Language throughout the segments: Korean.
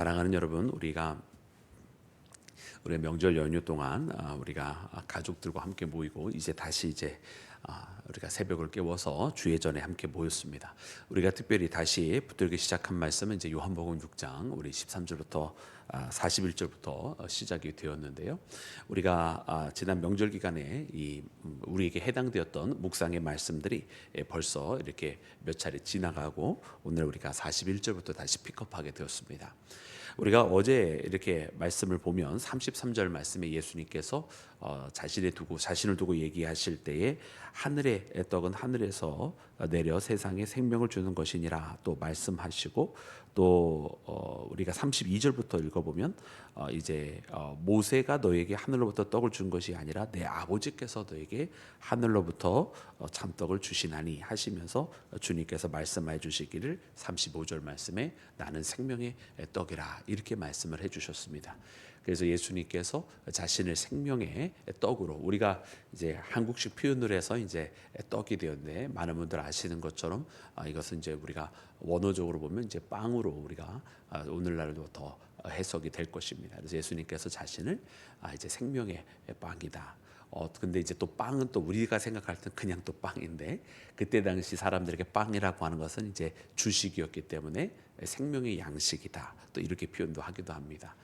사랑하는 여러분, 우리 명절 연휴 동안 우리가 가족들과 함께 모이고 이제 다시 우리가 새벽을 깨워서 주의 전에 함께 모였습니다. 우리가 특별히 다시 붙들기 시작한 말씀은 이제 요한복음 6장 우리 13절부터 41절부터 시작이 되었는데요. 우리가 지난 명절 기간에 우리에게 해당되었던 묵상의 말씀들이 벌써 이렇게 몇 차례 지나가고 오늘 우리가 41절부터 다시 픽업하게 되었습니다. 우리가 어제 이렇게 말씀을 보면 33절 말씀에 예수님께서 자신을 두고 얘기하실 때에 하늘의 떡은 하늘에서 내려 세상에 생명을 주는 것이니라 또 말씀하시고 또 우리가 32절부터 읽어보면 모세가 너에게 하늘로부터 떡을 준 것이 아니라 내 아버지께서 너에게 하늘로부터 참떡을 주시나니 하시면서 주님께서 말씀해 주시기를 35절 말씀에 나는 생명의 떡이라 이렇게 말씀을 해주셨습니다. 그래서 예수님께서 자신을 생명의 떡으로, 우리가 이제 한국식 표현을 해서 이제 떡이 되었는데, 많은 분들 아시는 것처럼 이것은 이제 우리가 원어적으로 보면 이제 빵으로 우리가 오늘날도 더 해석이 될 것입니다. 그래서 예수님께서 자신을 이제 생명의 빵이다. 근데 이제 또 빵은 또 우리가 생각할 땐 그냥 또 빵인데, 그때 당시 사람들에게 빵이라고 하는 것은 이제 주식이었기 때문에 생명의 양식이다. 또 이렇게 표현도 하기도 합니다.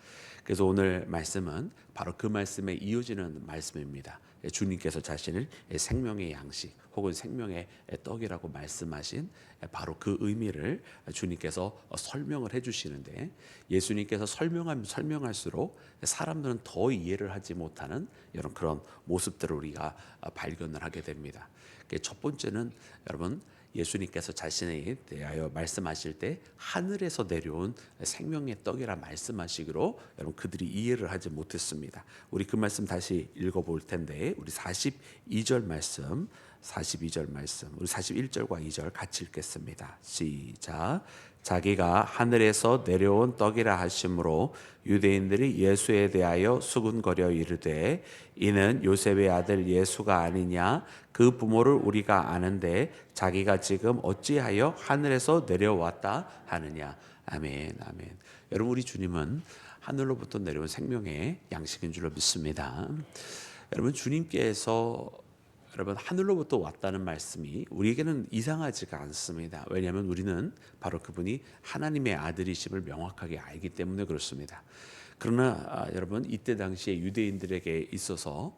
그래서 오늘 말씀은 바로 그 말씀에 이어지는 말씀입니다. 주님께서 자신을 생명의 양식 혹은 생명의 떡이라고 말씀하신 바로 그 의미를 주님께서 설명을 해주시는데, 예수님께서 설명하면 설명할수록 사람들은 더 이해를 하지 못하는 이런 그런 모습들을 우리가 발견을 하게 됩니다. 첫 번째는 여러분, 예수님께서 자신에 대하여 말씀하실 때 하늘에서 내려온 생명의 떡이라 말씀하시기로 여러분 그들이 이해를 하지 못했습니다. 우리 그 말씀 다시 읽어볼 텐데, 우리 42절 말씀 우리 41절과 2절 같이 읽겠습니다. 시작. 자기가 하늘에서 내려온 떡이라 하심으로 유대인들이 예수에 대하여 수군거려 이르되 이는 요셉의 아들 예수가 아니냐, 그 부모를 우리가 아는데 자기가 지금 어찌하여 하늘에서 내려왔다 하느냐. 아멘, 아멘. 여러분, 우리 주님은 하늘로부터 내려온 생명의 양식인 줄로 믿습니다. 여러분, 주님께서 하늘로부터 왔다는 말씀이 우리에게는 이상하지가 않습니다. 왜냐하면 우리는 바로 그분이 하나님의 아들이심을 명확하게 알기 때문에 그렇습니다. 그러나 여러분, 이때 당시에 유대인들에게 있어서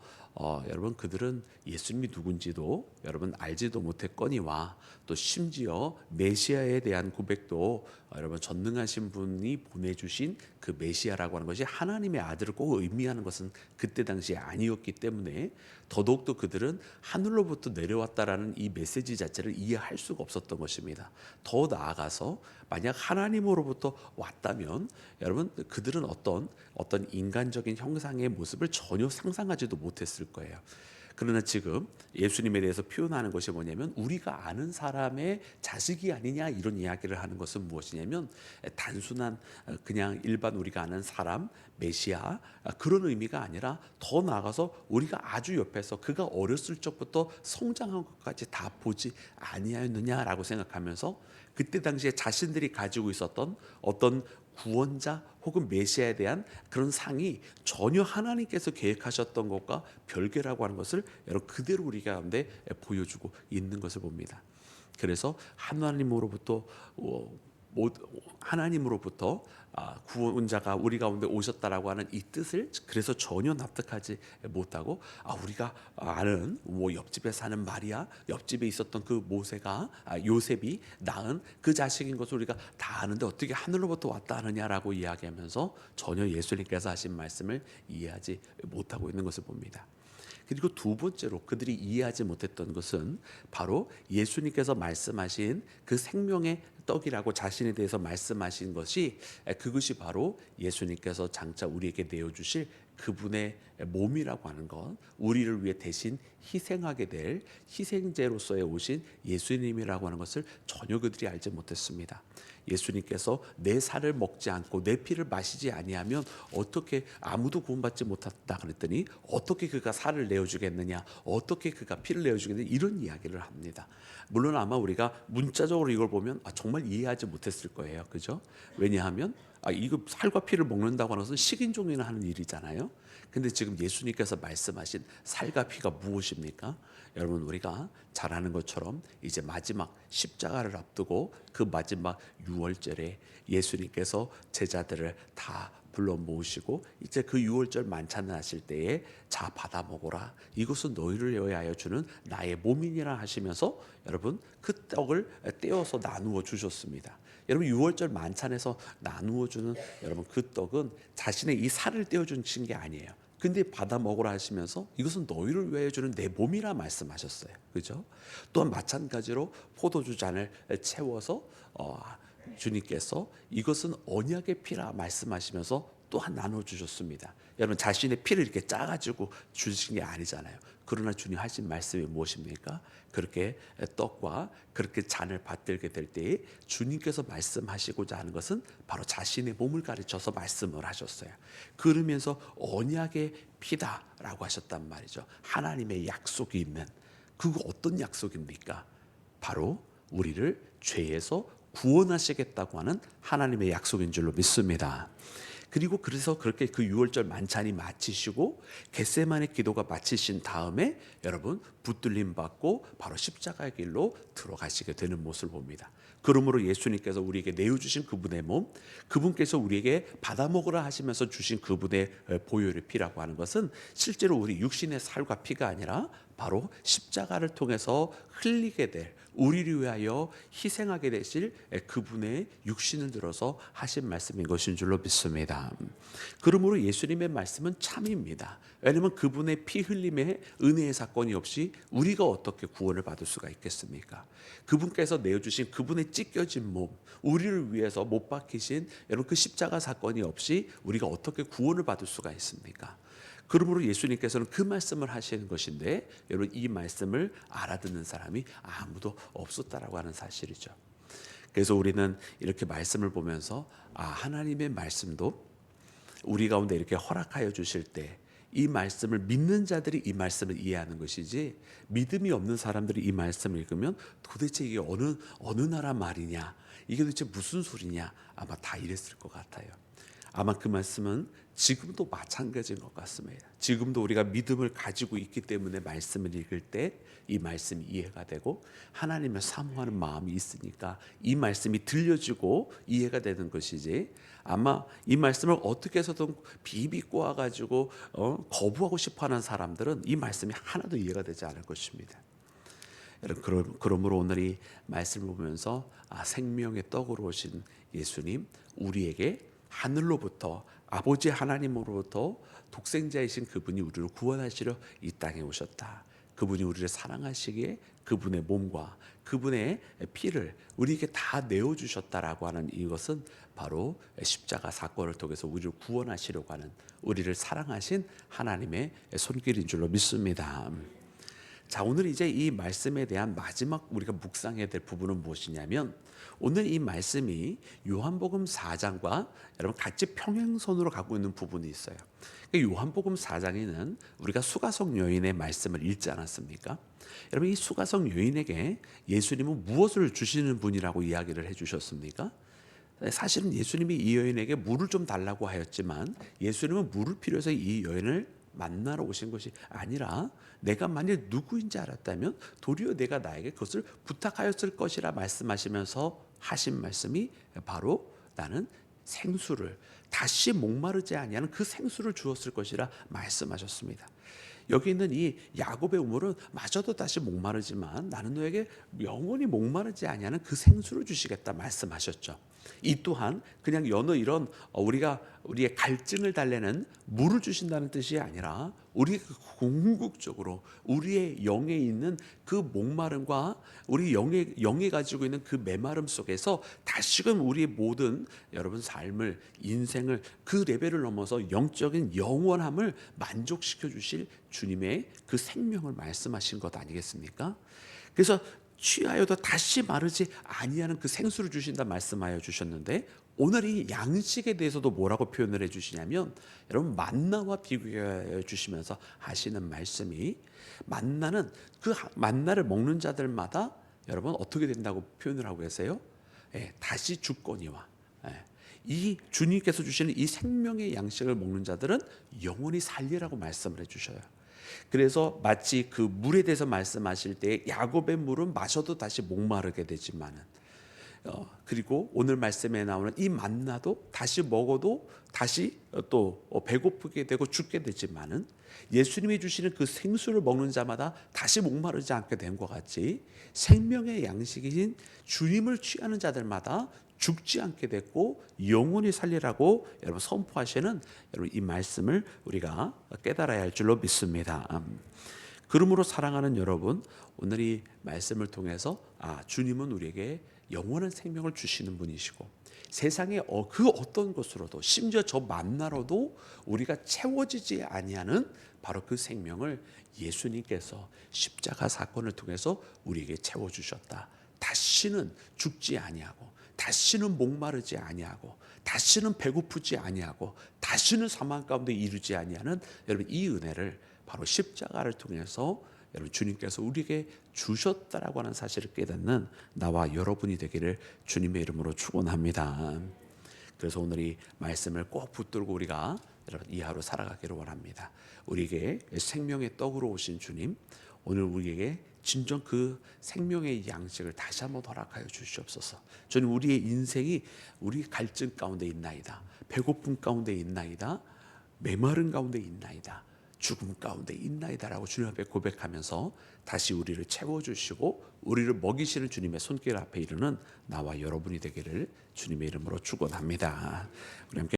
여러분 그들은 예수님이 누군지도 여러분 알지도 못했거니와 또 심지어 메시아에 대한 고백도 여러분 전능하신 분이 보내주신 그 메시아라고 하는 것이 하나님의 아들을 꼭 의미하는 것은 그때 당시에 아니었기 때문에 더더욱더 그들은 하늘로부터 내려왔다라는 이 메시지 자체를 이해할 수가 없었던 것입니다. 더 나아가서 만약 하나님으로부터 왔다면 여러분 그들은 어떤 인간적인 형상의 모습을 전혀 상상하지도 못했을 거예요. 그러나 지금 예수님에 대해서 표현하는 것이 뭐냐면 우리가 아는 사람의 자식이 아니냐, 이런 이야기를 하는 것은 무엇이냐면 단순한 그냥 일반 우리가 아는 사람, 메시아 그런 의미가 아니라 더 나아가서 우리가 아주 옆에서 그가 어렸을 적부터 성장한 것까지 다 보지 아니하였느냐라고 생각하면서 그때 당시에 자신들이 가지고 있었던 어떤 구원자 혹은 메시아에 대한 그런 상이 전혀 하나님께서 계획하셨던 것과 별개라고 하는 것을 여러분 그대로 우리 가운데 보여주고 있는 것을 봅니다. 그래서 하나님으로부터 구원자가 우리 가운데 오셨다라고 하는 이 뜻을 그래서 전혀 납득하지 못하고 우리가 아는 옆집에 사는 마리아, 옆집에 있었던 그 모세가 요셉이 낳은 그 자식인 것을 우리가 다 아는데 어떻게 하늘로부터 왔다 하느냐라고 이야기하면서 전혀 예수님께서 하신 말씀을 이해하지 못하고 있는 것을 봅니다. 그리고 두 번째로 그들이 이해하지 못했던 것은 바로 예수님께서 말씀하신 그 생명의 떡이라고 자신에 대해서 말씀하신 것이 그것이 바로 예수님께서 장차 우리에게 내어주실 그분의 몸이라고 하는 것, 우리를 위해 대신 희생하게 될 희생제로서의 오신 예수님이라고 하는 것을 전혀 그들이 알지 못했습니다. 예수님께서 내 살을 먹지 않고 내 피를 마시지 아니하면 어떻게 아무도 구원받지 못한다 그랬더니 어떻게 그가 살을 내어주겠느냐, 어떻게 그가 피를 내어주겠느냐, 이런 이야기를 합니다. 물론 아마 우리가 문자적으로 이걸 보면 정말 이해하지 못했을 거예요. 그죠? 왜냐하면 이거 살과 피를 먹는다고 하는 것은 식인종이나 하는 일이잖아요. 근데 지금 예수님께서 말씀하신 살과 피가 무엇입니까? 여러분, 우리가 잘 아는 것처럼 이제 마지막 십자가를 앞두고 그 마지막 유월절에 예수님께서 제자들을 다 불러 모으시고 이제 그 유월절 만찬을 하실 때에 자 받아 먹어라, 이것은 너희를 위하여 주는 나의 몸이니라 하시면서 여러분 그 떡을 떼어서 나누어 주셨습니다. 여러분, 유월절 만찬에서 나누어 주는 여러분 그 떡은 자신의 이 살을 떼어 주신 게 아니에요. 근데 받아 먹으라 하시면서 이것은 너희를 위하여 주는 내 몸이라 말씀하셨어요. 그죠? 또한 마찬가지로 포도주 잔을 채워서 주님께서 이것은 언약의 피라 말씀하시면서 또한 나눠 주셨습니다. 여러분, 자신의 피를 이렇게 짜가지고 주신 게 아니잖아요. 그러나 주님 하신 말씀이 무엇입니까? 그렇게 떡과 그렇게 잔을 받들게 될 때에 주님께서 말씀하시고자 하는 것은 바로 자신의 몸을 가르쳐서 말씀을 하셨어요. 그러면서 언약의 피다라고 하셨단 말이죠. 하나님의 약속이 있는, 그거 어떤 약속입니까? 바로 우리를 죄에서 구원하시겠다고 하는 하나님의 약속인 줄로 믿습니다. 그리고 그래서 그렇게 그 유월절 만찬이 마치시고 겟세마네 기도가 마치신 다음에 여러분 붙들림 받고 바로 십자가의 길로 들어가시게 되는 모습을 봅니다. 그러므로 예수님께서 우리에게 내어주신 그분의 몸, 그분께서 우리에게 받아 먹으라 하시면서 주신 그분의 보혈의 피라고 하는 것은 실제로 우리 육신의 살과 피가 아니라 바로 십자가를 통해서 흘리게 될, 우리를 위하여 희생하게 되실 그분의 육신을 들어서 하신 말씀인 것인 줄로 믿습니다. 그러므로 예수님의 말씀은 참입니다. 왜냐하면 그분의 피 흘림의 은혜의 사건이 없이 우리가 어떻게 구원을 받을 수가 있겠습니까? 그분께서 내어주신 그분의 찢겨진 몸, 우리를 위해서 못 박히신 여러분 그 십자가 사건이 없이 우리가 어떻게 구원을 받을 수가 있습니까? 그러므로 예수님께서는 그 말씀을 하시는 것인데 여러분 이 말씀을 알아듣는 사람이 아무도 없었다라고 하는 사실이죠. 그래서 우리는 이렇게 말씀을 보면서 하나님의 말씀도 우리 가운데 이렇게 허락하여 주실 때 이 말씀을 믿는 자들이 이 말씀을 이해하는 것이지, 믿음이 없는 사람들이 이 말씀을 읽으면 도대체 이게 어느 나라 말이냐, 이게 도대체 무슨 소리냐, 아마 다 이랬을 것 같아요. 아마 그 말씀은 지금도 마찬가지인 것 같습니다. 지금도 우리가 믿음을 가지고 있기 때문에 말씀을 읽을 때 이 말씀이 이해가 되고 하나님을 사모하는 마음이 있으니까 이 말씀이 들려지고 이해가 되는 것이지, 아마 이 말씀을 어떻게 해서든 비비꼬아 가지고 거부하고 싶어하는 사람들은 이 말씀이 하나도 이해가 되지 않을 것입니다. 여러분, 그러므로 오늘 이 말씀을 보면서 생명의 떡으로 오신 예수님, 우리에게 하늘로부터 아버지 하나님으로부터 독생자이신 그분이 우리를 구원하시려 이 땅에 오셨다. 그분이 우리를 사랑하시기에 그분의 몸과 그분의 피를 우리에게 다 내어주셨다라고 하는 이것은 바로 십자가 사건을 통해서 우리를 구원하시려고 하는, 우리를 사랑하신 하나님의 손길인 줄로 믿습니다. 자, 오늘 이제 이 말씀에 대한 마지막 우리가 묵상해야 될 부분은 무엇이냐면, 오늘 이 말씀이 요한복음 4장과 여러분 같이 평행선으로 가고 있는 부분이 있어요. 요한복음 4장에는 우리가 수가성 여인의 말씀을 읽지 않았습니까? 여러분, 이 수가성 여인에게 예수님은 무엇을 주시는 분이라고 이야기를 해주셨습니까? 사실은 예수님이 이 여인에게 물을 좀 달라고 하였지만 예수님은 물을 필요해서 이 여인을 만나러 오신 것이 아니라 내가 만일 누구인지 알았다면 도리어 내가 나에게 그것을 부탁하였을 것이라 말씀하시면서 하신 말씀이 바로 나는 생수를, 다시 목마르지 아니하는 그 생수를 주었을 것이라 말씀하셨습니다. 여기 있는 이 야곱의 우물은 마저도 다시 목마르지만 나는 너에게 영원히 목마르지 아니하는 그 생수를 주시겠다 말씀하셨죠. 이 또한 그냥 여느 이런 우리의 갈증을 달래는 물을 주신다는 뜻이 아니라 우리 궁극적으로 우리의 영에 있는 그 목마름과 우리 영에 가지고 있는 그 메마름 속에서 다시금 우리의 모든 여러분 삶을, 인생을 그 레벨을 넘어서 영적인 영원함을 만족시켜 주실 주님의 그 생명을 말씀하신 것 아니겠습니까? 그래서 취하여도 다시 마르지 아니하는 그 생수를 주신다 말씀하여 주셨는데, 오늘 이 양식에 대해서도 뭐라고 표현을 해주시냐면, 여러분 만나와 비교해 주시면서 하시는 말씀이, 만나는 그 만나를 먹는 자들마다 여러분 어떻게 된다고 표현을 하고 계세요? 다시 죽거니와 이 주님께서 주시는 이 생명의 양식을 먹는 자들은 영원히 살리라고 말씀을 해주셔요. 그래서 마치 그 물에 대해서 말씀하실 때 야곱의 물은 마셔도 다시 목마르게 되지만은 그리고 오늘 말씀에 나오는 이 만나도 다시 먹어도 다시 또 배고프게 되고 죽게 되지만은 예수님이 주시는 그 생수를 먹는 자마다 다시 목마르지 않게 된 것 같이 생명의 양식인 주님을 취하는 자들마다 죽지 않게 됐고 영원히 살리라고 여러분 선포하시는 여러분 이 말씀을 우리가 깨달아야 할 줄로 믿습니다. 그러므로 사랑하는 여러분, 오늘 이 말씀을 통해서 주님은 우리에게 영원한 생명을 주시는 분이시고 세상의 그 어떤 것으로도 심지어 저 만나로도 우리가 채워지지 아니하는 바로 그 생명을 예수님께서 십자가 사건을 통해서 우리에게 채워주셨다. 다시는 죽지 아니하고 다시는 목마르지 아니하고 다시는 배고프지 아니하고 다시는 사망 가운데 이르지 아니하는 여러분 이 은혜를 바로 십자가를 통해서 여러분 주님께서 우리에게 주셨다라고 하는 사실을 깨닫는 나와 여러분이 되기를 주님의 이름으로 축원합니다. 그래서 오늘 이 말씀을 꼭 붙들고 우리가 여러분 이 하루 살아가기를 원합니다. 우리에게 생명의 떡으로 오신 주님, 오늘 우리에게 진정 그 생명의 양식을 다시 한번 허락하여 주시옵소서. 주님, 우리의 인생이 우리 갈증 가운데 있나이다, 배고픔 가운데 있나이다, 메마른 가운데 있나이다, 죽음 가운데 있나이다라고 주님 앞에 고백하면서 다시 우리를 채워주시고 우리를 먹이시는 주님의 손길 앞에 이르는 나와 여러분이 되기를 주님의 이름으로 축원합니다. 우리 함께